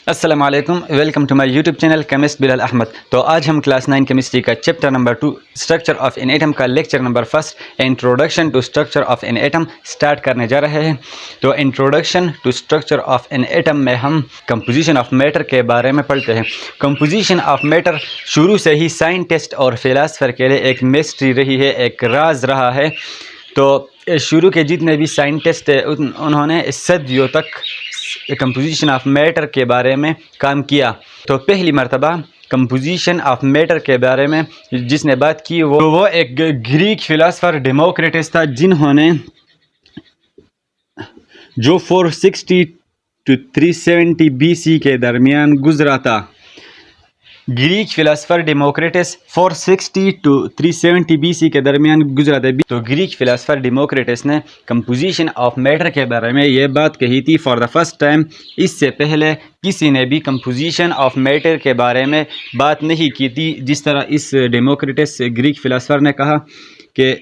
السلام علیکم، welcome to my YouTube channel chemist Bilal Ahmed. تو آج ہم کلاس 9 کیمسٹری کا chapter number 2 structure of an atom کا lecture number 1 introduction to structure of an atom start کرنے جا رہے ہیں۔ تو introduction to structure of an atom میں ہم کمپوزیشن آف میٹر کے بارے میں پڑھتے ہیں۔ کمپوزیشن آف میٹر شروع سے ہی سائنٹسٹ اور فلاسفر کے لیے ایک مسٹری رہی ہے، ایک راز رہا ہے۔ تو شروع کے جتنے بھی سائنٹسٹ انہوں نے صدیوں تک کمپوزیشن آف میٹر کے بارے میں کام کیا۔ تو پہلی مرتبہ کمپوزیشن آف میٹر کے بارے میں جس نے بات کی وہ ایک گریک فلاسفر ڈیموکریٹس تھا، جنہوں نے جو 460 to 370 BC کے درمیان گزرا تھا۔ Greek philosopher democrats 460 to 370 BC کے درمیان گزرا تھا۔ تو گریک فلاسفر ڈیموکریٹس نے کمپوزیشن آف میٹر کے بارے میں یہ بات کہی تھی فار دا فرسٹ ٹائم۔ اس سے پہلے کسی نے بھی کمپوزیشن آف میٹر کے بارے میں بات نہیں کی تھی، جس طرح اس ڈیموکریٹس گریک فلاسفر نے کہا کہ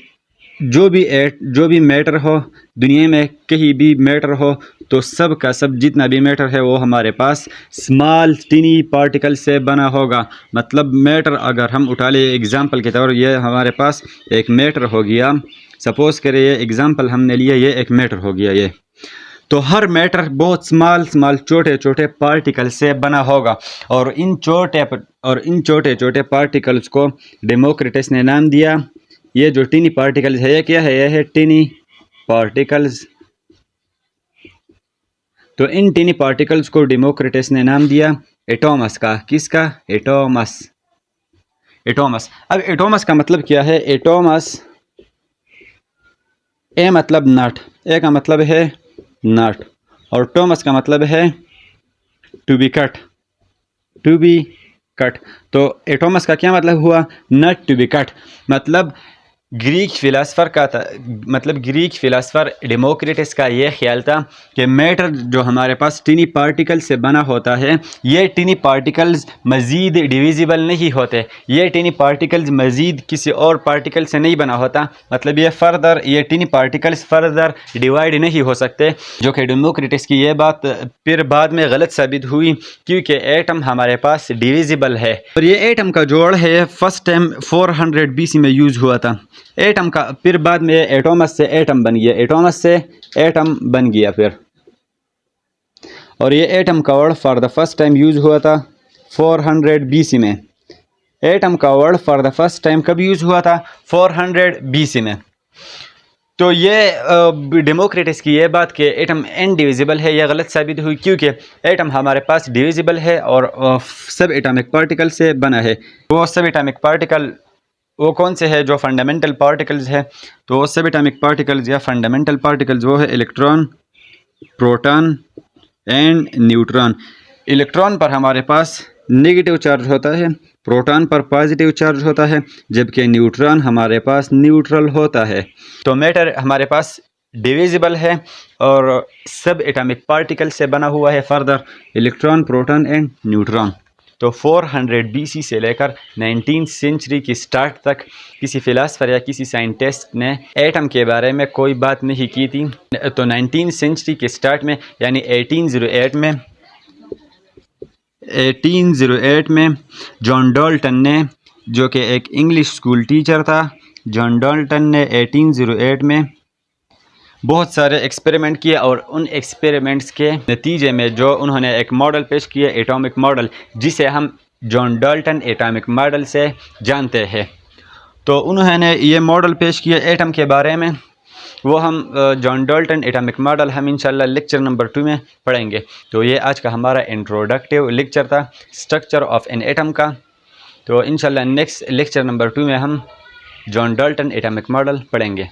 جو بھی میٹر ہو دنیا میں، کہیں بھی میٹر ہو، تو سب کا سب جتنا بھی میٹر ہے وہ ہمارے پاس اسمال ٹینی پارٹیکل سے بنا ہوگا۔ مطلب میٹر اگر ہم اٹھا لیں ایگزامپل کے طور، یہ ہمارے پاس ایک میٹر ہو گیا، سپوز کرے یہ ایگزامپل ہم نے لیا، یہ ایک میٹر ہو گیا یہ، تو ہر میٹر بہت اسمال چھوٹے پارٹیکل سے بنا ہوگا، اور ان چھوٹے پارٹیکلز کو ڈیموکریٹس نے نام دیا۔ یہ جو ٹینی پارٹیکلز ہے، یہ کیا ہے؟ یہ ہے ٹینی پارٹیکلز۔ تو ان ٹینی پارٹیکلز کو ڈیموکریٹس نے نام دیا ایٹمس کا۔ کس کا؟ ایٹمس۔ اب ایٹمس کا مطلب کیا ہے؟ ایٹمس، اے مطلب نٹ، اے کا مطلب ہے نٹ، اور ٹومس کا مطلب ہے ٹو بی کٹ۔ تو ایٹمس کا کیا مطلب ہوا؟ نٹ ٹو بی کٹ۔ مطلب گریک فلاسفر ڈیموکریٹس کا یہ خیال تھا کہ میٹر جو ہمارے پاس ٹینی پارٹیکل سے بنا ہوتا ہے، یہ ٹینی پارٹیکلز مزید ڈیویزیبل نہیں ہوتے، یہ ٹینی پارٹیکلز مزید کسی اور پارٹیکل سے نہیں بنا ہوتا۔ مطلب یہ ٹینی پارٹیکلز فردر ڈیوائڈ نہیں ہو سکتے، جو کہ ڈیموکریٹس کی یہ بات پھر بعد میں غلط ثابت ہوئی، کیونکہ ایٹم ہمارے پاس ڈیویزیبل ہے۔ اور یہ ایٹم کا جوڑ ہے، فرسٹ ٹائم 400 BC میں یوز ہوا تھا ایٹم کا، پھر بعد میں ایٹمس سے ایٹم بن گیا پھر۔ اور یہ ایٹم کا word for the first time use ہوا تھا 400 BC میں۔ ایٹم کا word for the first time کب یوز ہوا تھا؟ 400 BC میں۔ تو یہ ڈیموکریٹس کی یہ بات کہ ایٹم انڈیویزیبل ہے، یہ غلط ثابت ہوئی، کیونکہ ایٹم ہمارے پاس ڈیویزیبل ہے اور سب ایٹامک پارٹیکل سے بنا ہے۔ وہ سب ایٹامک پارٹیکل وہ کون سے ہے؟ جو فنڈامنٹل پارٹیکلز ہے۔ تو وہ سب ایٹامک پارٹیکلز یا فنڈامنٹل پارٹیکلز وہ ہے electron, proton and neutron. Electron پر ہمارے پاس نیگیٹو چارج ہوتا ہے، پروٹون پر پازیٹیو چارج ہوتا ہے، جبکہ نیوٹران ہمارے پاس نیوٹرل ہوتا ہے۔ تو میٹر ہمارے پاس ڈیویزیبل ہے اور سب ایٹامک پارٹیکل سے بنا ہوا ہے، further electron, proton and neutron. تو 400 BC سے لے کر 19th سینچری کی سٹارٹ تک کسی فلاسفر یا کسی سائنٹسٹ نے ایٹم کے بارے میں کوئی بات نہیں کی تھی۔ تو 19th سینچری کے سٹارٹ میں یعنی 1808 میں جان ڈالٹن نے، جو کہ ایک انگلش اسکول ٹیچر تھا، جان ڈالٹن نے 1808 میں بہت سارے ایکسپیریمنٹ کیے، اور ان ایکسپیریمنٹس کے نتیجے میں جو انہوں نے ایک ماڈل پیش کیا، ایٹامک ماڈل، جسے ہم جان ڈالٹن ایٹامک ماڈل سے جانتے ہیں۔ تو انہوں نے یہ ماڈل پیش کیا ایٹم کے بارے میں، وہ ہم جان ڈالٹن ایٹامک ماڈل ہم انشاءاللہ لیکچر نمبر 2 میں پڑھیں گے۔ تو یہ آج کا ہمارا انٹروڈکٹیو لیکچر تھا اسٹرکچر آف این ایٹم کا۔ تو انشاءاللہ نیکسٹ لیکچر نمبر 2 میں ہم جان ڈالٹن ایٹامک ماڈل پڑھیں گے۔